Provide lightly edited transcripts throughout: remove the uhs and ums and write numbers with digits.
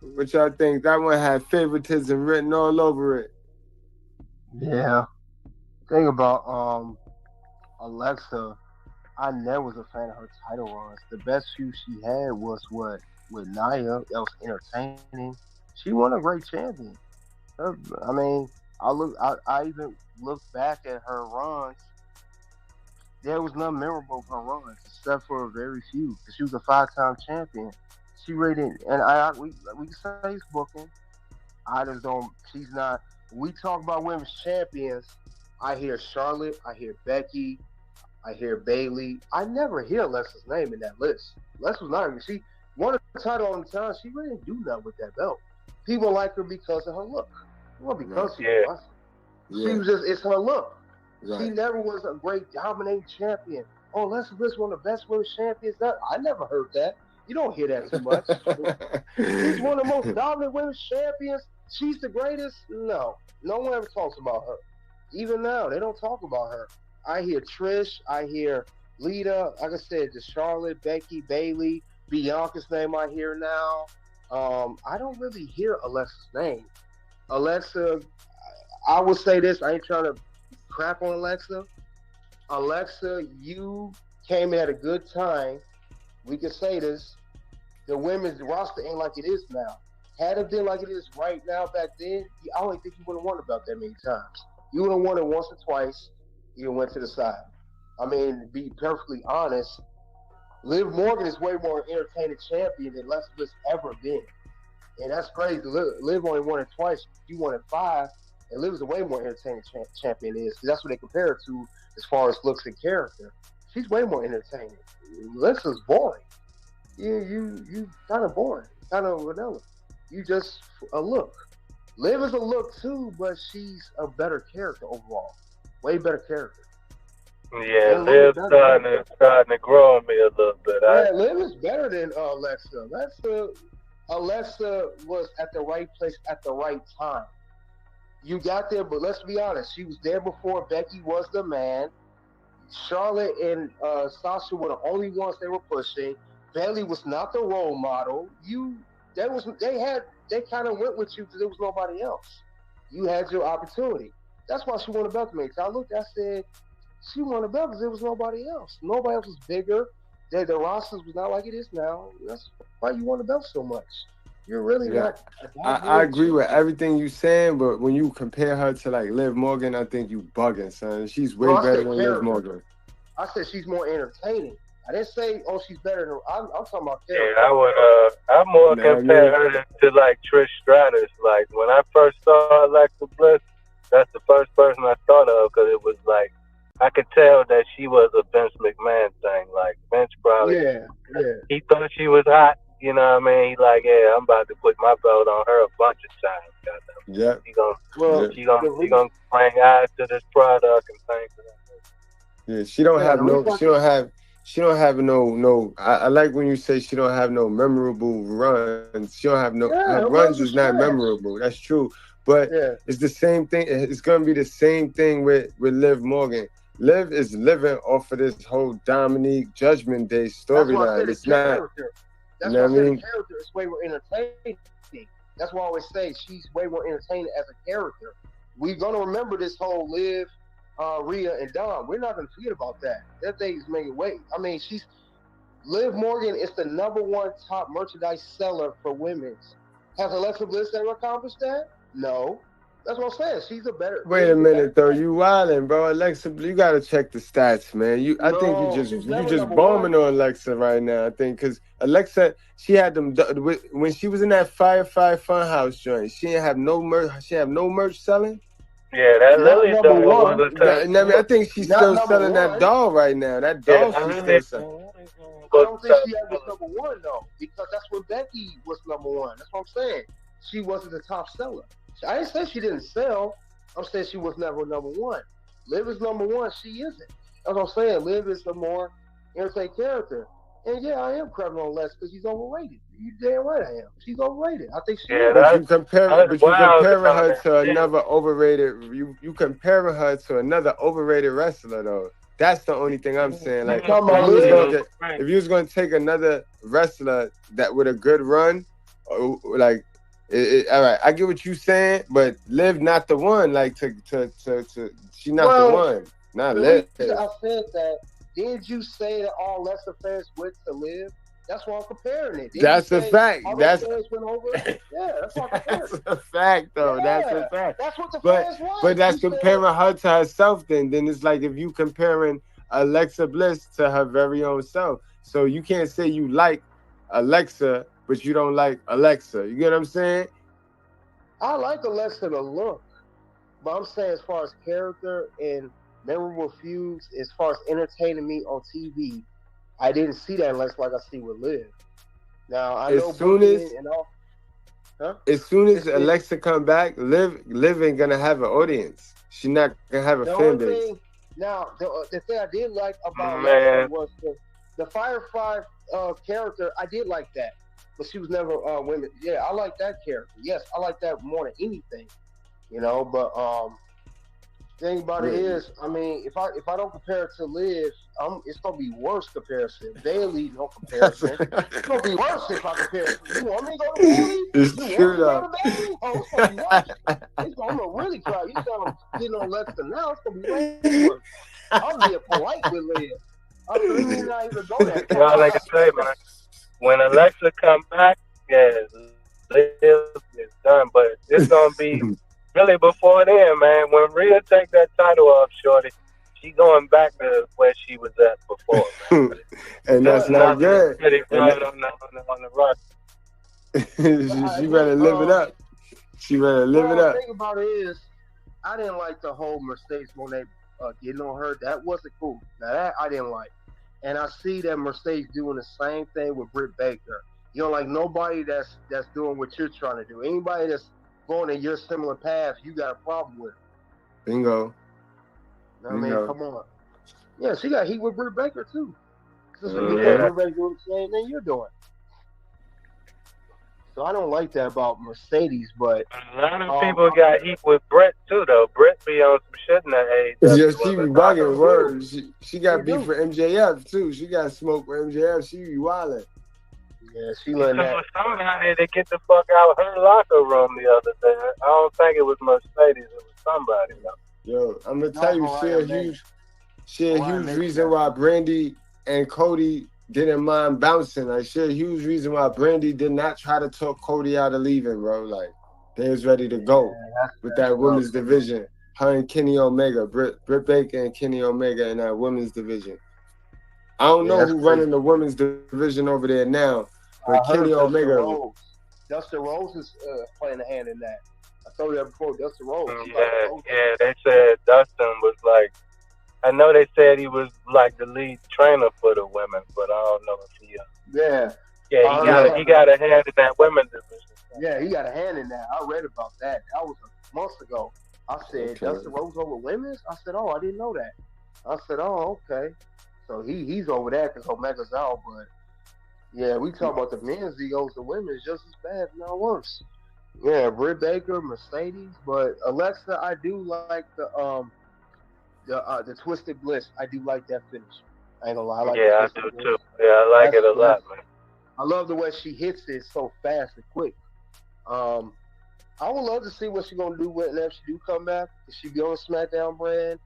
What y'all think? That one had favoritism written all over it. Yeah. Thing about Alexa, I never was a fan of her title runs. The best few she had was what with Nia. That was entertaining. She won a great champion. Her, I mean, I even look back at her runs. There was none memorable of her runs, except for a very few. Because she was a five-time champion. She rated, and we can say it's booking. I just don't. She's not. When we talk about women's champions, I hear Charlotte, I hear Becky, I hear Bailey. I never hear Alexa's name in that list. Lex was not even. She won a title on the time. She really didn't do nothing with that belt. People like her because of her look. Well, Right. because she was awesome. She Yeah. was just. It's her look. She Right. never was a great dominating champion. Oh, Alexa Bliss one of the best women's champions. That I never heard that. You don't hear that too much. She's one of the most dominant women's champions. She's the greatest. No, no one ever talks about her. Even now, they don't talk about her. I hear Trish. I hear Lita. Like I said, the Charlotte, Becky, Bailey, Bianca's name I hear now. I don't really hear Alexa's name. Alexa, I would say this. I ain't trying to crap on Alexa. Alexa, you came in at a good time. We can say this. The women's roster ain't like it is now. Had it been like it is right now back then, I don't think you would have won about that many times. You would have won it once or twice. You went to the side. I mean, to be perfectly honest, Liv Morgan is way more entertaining champion than Alexa Bliss ever been. And that's crazy. Liv only won it twice. You won it five. And Liv is a way more entertaining champion is. Because that's what they compare it to as far as looks and character. She's way more entertaining. Alexa's boring. You kind of boring. Kind of vanilla. You just a look. Liv is a look too, but she's a better character overall. Way better character. Yeah, And Liv is Liv better. starting to grow on me a little bit. Yeah, Liv is better than Alexa. Alexa was at the right place at the right time. You got there, but let's be honest, she was there before Becky was the man. Charlotte and Sasha were the only ones they were pushing. Bailey was not the role model. They kind of went with you because there was nobody else. You had your opportunity. That's why she won the belt to me. I looked, I said, she won the belt because there was nobody else. Nobody else was bigger. The rosters was not like it is now. That's why you won the belt so much. You're really not Yeah. a I dominating agree with champion. everything you saying, but when you compare her to like Liv Morgan, I think you bugging, son. She's No, way I better said than Liv character. Morgan. I said she's more entertaining. I didn't say, oh, she's better than. I'm talking about Yeah, character. I more You know what I compare mean? her to like Trish Stratus. Like when I first saw Alexa Bliss, that's the first person I thought of because it was like I could tell that she was a Vince McMahon thing. Like Vince probably Yeah, yeah. he thought she was hot. You know what I mean? He like, yeah, I'm about to put my belt on her a bunch of times. Goddamn. Yep. She gonna Well, Yep. the she reason, gonna bring eyes to this product and things. Yeah. She don't yeah, have the reason no. why She don't have. She don't have no. I like when you say she don't have no memorable runs. She don't have no. Her yeah, her runs is runs not was trash. memorable. That's true. But Yeah, it's the same thing. It's gonna be the same thing with Liv Morgan. Liv is living off of this whole Dominique Judgment Day that's why I storyline. said the It's not. character. You That's know why I what I said the mean? character is way more entertaining. That's why I always say she's way more entertaining as a character. We're gonna remember this whole Liv, Rhea, and Dom. We're not gonna forget about that. That thing is making weight. I mean, she's Liv Morgan is the number one top merchandise seller for women's. Has Alexa Bliss ever accomplished that? No. That's what I'm saying. Wait a Liv's a better minute though, you champion. wildin', bro. Alexa, you gotta check the stats, man. I think No, she was you never just number one. bombing on Alexa right now. I think because Alexa, she had them when she was in that Firefly Funhouse joint. She didn't have no merch. She have no merch selling. Yeah, that Not Lily number doll was one. a time. And I mean, I think she's Not still number selling that one. doll right now. That Yeah, doll that she's still Lily selling. I was don't a think top she was seller. number one though, because that's when Becky was number one. That's what I'm saying. She wasn't the top seller. I didn't say she didn't sell. I'm saying she was never number one. Liv is number one. She isn't. That's what I'm saying. Liv is the more entertaining character. And yeah, I am crapping on Les because she's overrated. You damn right I am. She's overrated. I think she Yeah, is. that's But you wild comparing about her that to too. another overrated. You comparing her to another overrated wrestler though. That's the only thing I'm saying. You Like talking if about you was Right, gonna Liv? get, if you was gonna take another wrestler that with a good run, like All right, I get what you saying, but Liv not the one. Like she not the Well, one. Not the Liv. reason I said that, did you say that all Lester fans went to Live? That's why I'm comparing it. Didn't you That's a say fact. all those fans went over? Yeah, that's why I'm comparing That's it. a fact, though. That's a Yeah, fact. that's what the But fans like. but that's You comparing said, her to herself. Then it's like if you comparing Alexa Bliss to her very own self. So you can't say you like Alexa, but you don't like Alexa. You get what I'm saying? I like Alexa to look, but I'm saying as far as character and memorable feuds, as far as entertaining me on TV, I didn't see that unless like I see with Liv. Now I As know soon booking as it and all, huh? as soon as It's Alexa come back, Liv ain't gonna have an audience. She not gonna have a the fan only base. thing. Now the thing I did like about Alexa Man, was the Firefly character. I did like that, but she was never women. Yeah, I like that character. Yes, I like that more than anything. But thing about it Yeah. is, I mean, if I don't compare it to Liv, it's gonna be worse comparison. Bailey, no comparison. It's gonna be worse if I compare it. You want me to go to Bailey? You It's want true me to go though. to Bailey? Oh, it's gonna be worse. I'm gonna really try. You tell them getting on Leicester now, it's gonna be way worse. I'm being polite with Liv. I said, let me not even go that y'all far. like I say, man. When Alexa come back, yeah, Liv is done. But it's gonna be really before then, man. When Rhea take that title off, Shorty, she going back to where she was at before, man. But And it's that's but not nothing good. pretty And good on the roster. I she did. better live it up. She better live it Well, up. think about it is, I didn't like the whole Mercedes Monet getting on her. That wasn't cool. Now that I didn't like, and I see that Mercedes doing the same thing with Britt Baker. You don't like nobody that's doing what you're trying to do. Anybody that's going in your similar path, you got a problem with. Bingo. I mean, Bingo. come on. Yeah, she got heat with Britt Baker too. Because Uh-huh. Yeah. Britt Baker doing the same thing you're doing. So I don't like that about Mercedes, but A lot of um, people got heat with Brett too, though. Brett be on some shit in the Yeah, AEW she be women. I bugging don't. they do, words. She they got beef do. for MJF too. She got smoke for MJF. She be wildin'. Yeah, she She letting that. told somebody to get the fuck out her locker room the other day. I don't think it was Mercedes. It was somebody though. Yo, I'm gonna That tell was you, Mariah May. she a Mariah huge mentioned reason that why too. Brandy and Cody didn't mind bouncing. Like, she a huge reason why Brandy did not try to talk Cody out of leaving, bro. Like, they was ready to go Yeah, that's with messed that up. women's division. Her and Kenny Omega, Britt Baker and Kenny Omega in that women's division. I don't Yeah, know that's who crazy. running the women's division over there now, but I Kenny heard Dustin Omega. Rhodes. Dustin Rhodes is playing a hand in that. I told you that before. Dustin Rhodes, he about to Yeah, go there. yeah. They said Dustin was like. I know they said he was like the lead trainer for the women, but I don't know if he. Yeah, Yeah, I he heard got a Yeah, he something. got a hand in that women's division. Yeah, he got a hand in that. I read about that. That was a month ago. I said okay. Dustin Rhodes over women's. I said, oh, I didn't know that. I said, oh, okay. So he's over there because Omega's out, but yeah, we talk about the men's egos, the women's just as bad, if not worse. Yeah, Britt Baker, Mercedes, but Alexa, I do like the Twisted Bliss. I do like that finish. I ain't gonna lie, I like the Yeah, I Twisted do Bliss. too. Yeah, I like it a That's lot, man. I love the way she hits it so fast and quick. Um, I would love to see what she's gonna do whenever she do come back. If she be on the SmackDown brand,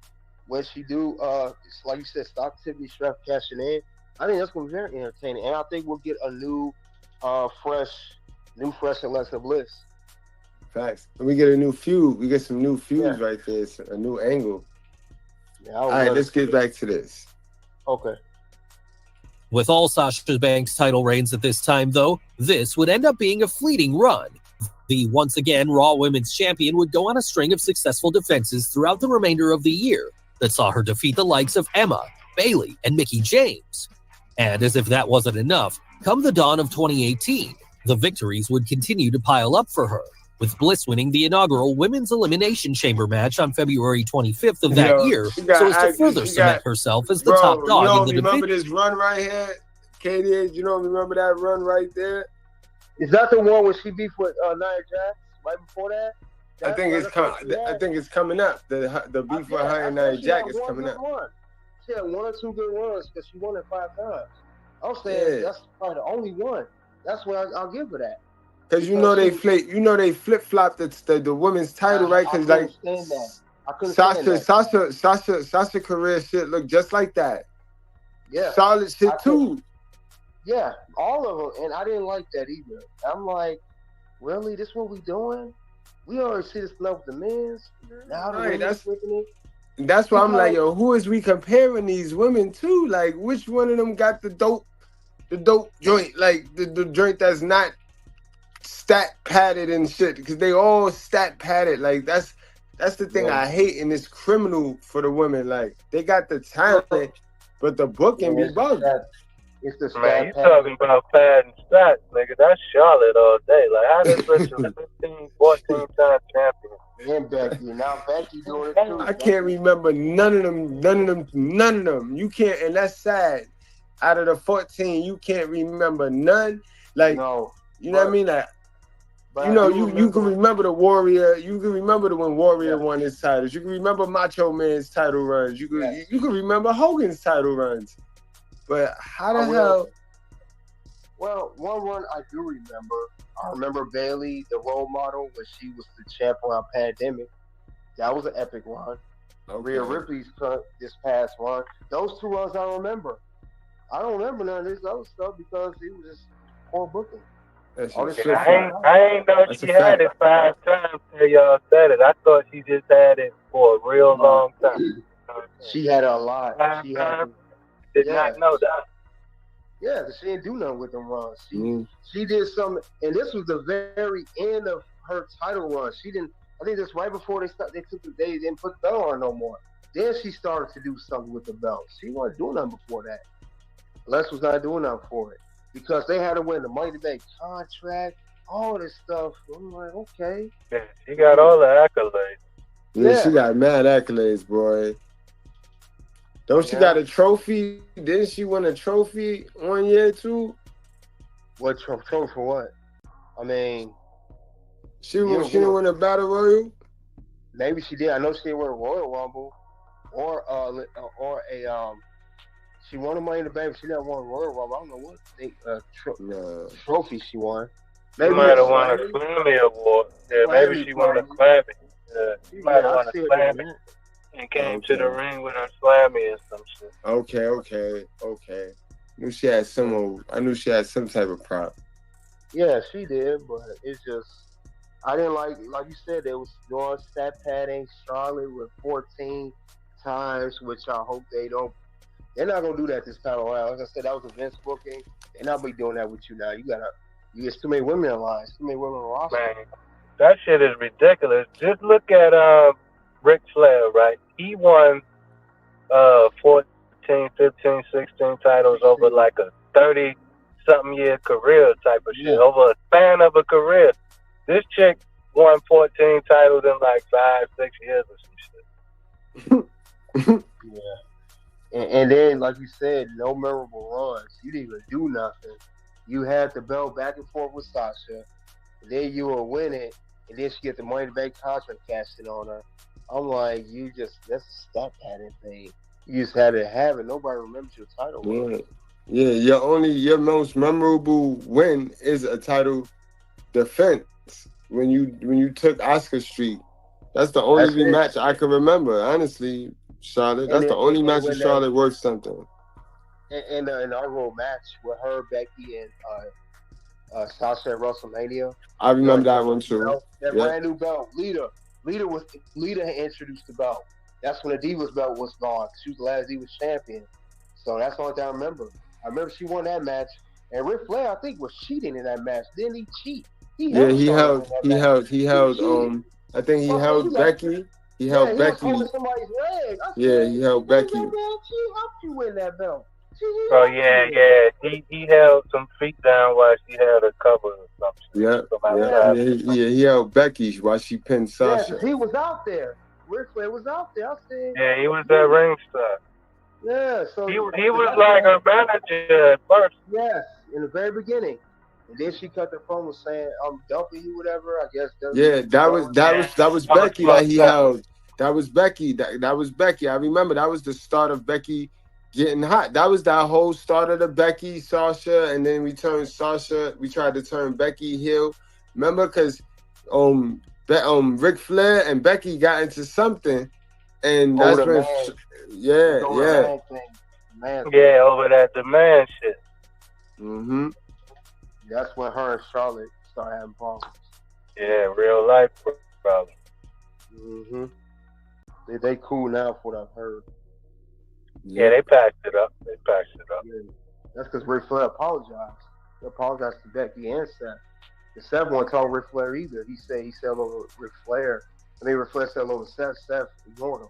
when she do, it's like you said, stock Tiffany Stratton cashing in. I think that's gonna be very entertaining, and I think we'll get a fresh, fresh Alexa Bliss. Facts. And we get a new feud. We get some new Yeah, feuds right there. A new angle. yeah, I All would right, love to let's see get that. back to this. Okay. With all Sasha Banks' title reigns at this time, though, this would end up being a fleeting run. The once again Raw Women's Champion would go on a string of successful defenses throughout the remainder of the year that saw her defeat the likes of Emma, Bayley, and Mickie James. And as if that wasn't enough, come the dawn of 2018, the victories would continue to pile up for her, with Bliss winning the inaugural Women's Elimination Chamber match on February 25th of that Yo, year she so got as to actors. further She got, cement herself as the top bro. You dog in don't the division. remember this run right here, Katie? You don't remember that run right there? Is that the one where she beef with Nia Jax right before that? I think it's That's what she I had. think it's coming up. The beef with Yeah, her I and said Nia she had Jack is one coming good up. run. She had one or two good runs because she won it 5 times. I'm saying Yeah, that's probably the only one. That's where I'll give her that. Because they flip flopped the women's title, right? I Because couldn't stand that. I couldn't stand Sasha, that. Sasha, Sasha, Sasha career shit look just like that. Yeah, Solid I shit could. too. Yeah, all of them, and I didn't like that either. I'm like, really, this what we doing? We already see this stuff with the men's. Now the Right. women's flipping it. That's why It's I'm like, like, yo, who is we comparing these women to? Like, which one of them got the dope joint? Like the joint that's not stat padded and shit, because they all stat padded. Like that's the thing yeah, I hate, and it's criminal for the women. Like they got the yeah, talent, but the booking be it's the bugged. stat. It's the Man, stat you pad. talking about pad and stats, nigga. That's Charlotte all day. Like, how this bitch is 15, 14-time champion? And Becky. Now Becky doing it too. I can't Becky, remember none of them. You can't, and that's sad. Out of the 14, you can't remember none. Like, no, you know what I but mean? Like, I do you can remember. remember the Warrior. You can remember when Warrior Yeah, won his titles. You can remember Macho Man's title runs. yes, You can remember Hogan's title runs. But how I the will. hell? Well, one run I do remember. I remember Bailey, the role model, when she was the champ around Pandemic. That was an epic run. Rhea Okay. Ripley's this past run. Those two runs I remember. I don't remember none of this other stuff because it was just poor booking. That's All this just Yeah, shit a I going ain't, fact. on. I ain't know That's a she had fact. it 5 times till y'all said it. I thought she just had it for a real Nah, long time. You know what I'm saying? she had a lot. Five She had times? to, Did yeah, not know that. yeah. 'Cause she didn't do nothing with them runs. Mm. She did something, and this was the very end of her title run. She didn't. I think this right before they didn't put the belt on her no more. Then she started to do something with the belt. She wasn't doing nothing before that. Les was not doing nothing for it because they had to win the Money Bank contract, all this stuff. I'm like, okay, Yeah, she got all the accolades. Yeah, she yeah, got mad accolades, boy. Don't she got yeah. a trophy? Didn't she win a trophy 1 year too? What trophy for what? I mean, She you won. don't She get didn't no. win a battle royal. Maybe she did. I know she didn't win a Royal Rumble or a She won a Money in the Bank. But she never won a Royal Rumble. I don't know what Nah. trophy she won. She Maybe a might have won a Slammy. Slammy award. Yeah, maybe Slammy she won a probably. Slammy. Yeah, she might have Yeah, I won a see her doing Slammy that. and came to the Okay. ring with her Slammy or some shit. Okay. Knew she had some old. I knew she had some type of prop. Yeah, she did, but it's just I didn't like you said they was doing stat padding. Charlotte with 14 times, which I hope they don't. They're not gonna do that this time around. Like I said, that was a Vince booking. They're not be doing that with you now. You get too many women in line, too many women on the roster. Man, that shit is ridiculous. Just look at Ric Flair, right? He won 14, 15, 16 titles over like a 30 something year career type of shit. Yeah, Over a span of a career. This chick won 14 titles in like 5, 6 years or some shit. yeah. And then, like you said, no memorable runs. You didn't even do nothing. You had the belt back and forth with Sasha. And then you were winning, and then she get the Money in the Bank contract cashed in on her. I'm like, that's a stat padding thing. You just had to have it. Nobody remembers your title run. Yeah. Your most memorable win is a title defense when you took Oscar Street. That's the only That's it. rematch I can remember. Honestly, Charlotte. And That's the only and match in when that Charlotte worth something. in our Raw match with her, Becky, and Sasha at WrestleMania, I remember the that one too. belt, that Yep. brand new belt. Lita had introduced the belt. That's when the Divas belt was gone. She was the last Divas champion. So that's the only thing I remember. I remember she won that match. And Ric Flair, I think, was cheating in that match. Didn't he cheat? He Yeah, held Charlotte in that match. he He held cheated. I think he I said, you held got Becky. He yeah, held he was Becky. holding somebody's leg. I Yeah, said, he held where's Becky. that man? She helped you win that belt. She Oh helped you win it. yeah. He held some feet down while she had her cover or some shit Yeah, from yeah, Yeah. outside. he held Becky while she pinned Yeah, because Sasha. he was out there. Ric Flair was out there. I said, Yeah, he was that ringside. yeah, so He but was that's like why, her manager at first. yes, in the very beginning. And then she cut the promo saying, I'm dumping you, whatever. I guess Yeah, WWE done. Yeah, that was I was Becky that he fucked up. held. That was Becky. That was Becky. I remember that was the start of Becky getting hot. That was that whole start of the Becky Sasha, and then we turned Sasha. We tried to turn Becky heel. Remember, because Ric Flair and Becky got into something, and Over that's the when, man. yeah, Over the yeah. man thing. Man thing. Yeah, over that demand shit. Mm-hmm. That's when her and Charlotte start having problems. Yeah, real life problem. Mm-hmm. They cool now for what I've heard. Yeah, Yeah. they patched it up. They patched it up. Yeah. That's because Ric Flair apologized. He apologized to Becky and Seth. The Seth won't Ric Flair either. He said over Ric Flair. Ric Flair said over Seth. Seth ignored him.